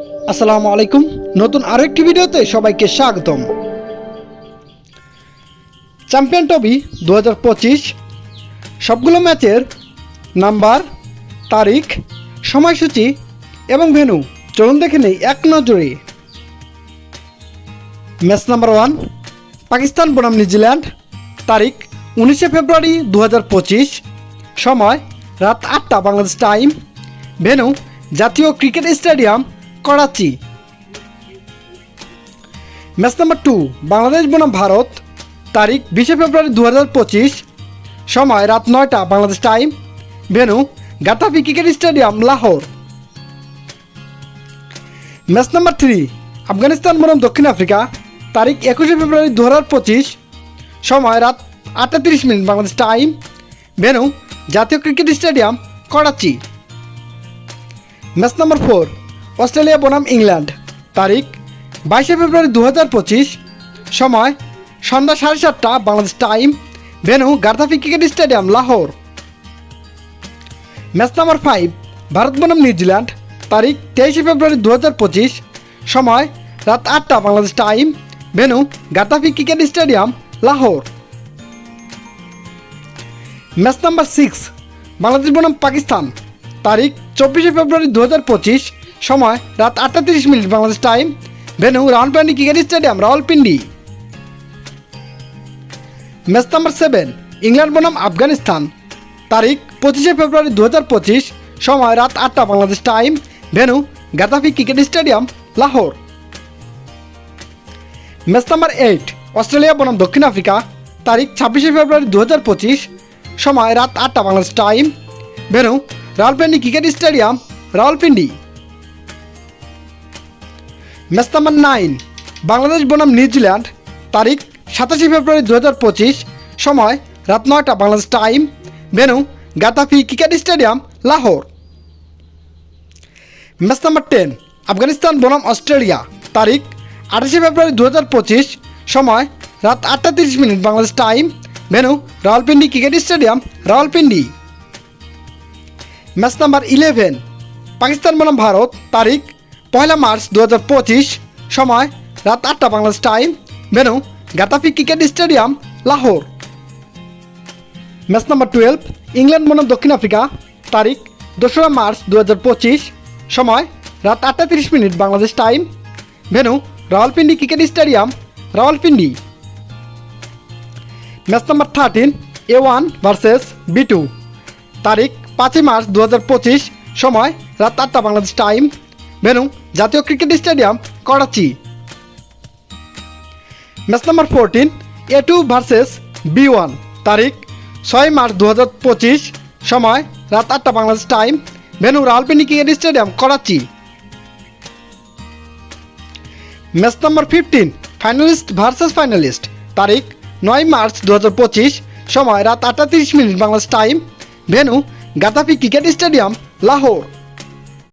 আসসালামু আলাইকুম। নতুন আরেকটি ভিডিওতে সবাইকে স্বাগতম। চ্যাম্পিয়ন ট্রফি 2025 সবগুলো ম্যাচের নাম্বার, তারিখ, সময়সূচি এবং ভেন্যু চলুন দেখে নেই এক নজরে। ম্যাচ নাম্বার 1 পাকিস্তান বনাম নিউজিল্যান্ড, তারিখ 19 ফেব্রুয়ারি 2025, সময় রাত 8টা বাংলাদেশ টাইম, ভেন্যু জাতীয় cricket stadium Karachi. Match number 2 Bangladesh বনাম ভারত, তারিখ 20 ফেব্রুয়ারি 2025, সময় রাত 9টা Bangladesh time, venue Gaddafi cricket stadium Lahore. Match number 3 Afghanistan বনাম দক্ষিণ আফ্রিকা, তারিখ 21 ফেব্রুয়ারি 2025, সময় রাত 8:30 বাংলাদেশ টাইম, ভেন্যু জাতীয় cricket stadium Karachi. Match number 4 Australia বনাম ইংল্যান্ড, তারিখ 22 ফেব্রুয়ারি 2025, সময় সন্ধ্যা 7:30 Bangladesh time, venue Gaddafi cricket stadium Lahore. Match number 5 Bharat বনাম নিউজিল্যান্ড, তারিখ 23 ফেব্রুয়ারি 2025, সময় রাত 8টা Bangladesh time, venue Gaddafi cricket stadium Lahore. Match number 6 Bangladesh বনাম পাকিস্তান, তারিখ 24 ফেব্রুয়ারি 2025, সময় রাত 8:30 Bangladesh time, venue Rawalpindi cricket stadium Rawalpindi. Match number 7 England বনাম আফগানিস্তান, তারিখ 25 ফেব্রুয়ারি 2025, সময় রাত 8টা Bangladesh time, venue Gaddafi cricket stadium Lahore. Match number 8 Australia বনাম দক্ষিণ আফ্রিকা, তারিখ 26 ফেব্রুয়ারি 2025, সময় রাত 8টা Bangladesh time, venue Rawalpindi cricket stadium Rawalpindi. Match number 9 Bangladesh বনাম নিউজিল্যান্ড, তারিখ 27 ফেব্রুয়ারি 2025, সময় রাত 9টা Bangladesh time, venue Gaddafi cricket stadium Lahore. Match number 10 Afghanistan বনাম অস্ট্রেলিয়া, তারিখ 28 ফেব্রুয়ারি 2025, সময় রাত 8:30 Bangladesh time, venue Rawalpindi cricket stadium Rawalpindi. Match number 11 Pakistan বনাম ভারত, তারিখ 1 মার্চ 2025, সময় রাত 8টা Bangladesh time, venue Gaddafi cricket stadium Lahore. Match number 12 England বনাম দক্ষিণ আফ্রিকা, তারিখ 2 মার্চ 2025, সময় রাত 8:30 Bangladesh time, venue Rawalpindi cricket stadium Rawalpindi. Match number 13 A1 versus B2, তারিখ 5 মার্চ 2025, সময় রাত 8টা বাংলাদেশ টাইম, ভেন্যু জাতীয় cricket stadium Karachi. Match number 14 A2 versus B1, তারিখ 6 মার্চ 2025, সময় রাত 8টা Bangladesh time, venue Rawalpindi cricket stadium Karachi. Match number 15 finalist versus finalist, তারিখ 9 মার্চ 2025, সময় রাত 8:30 Bangladesh time, venue Gaddafi cricket stadium Lahore.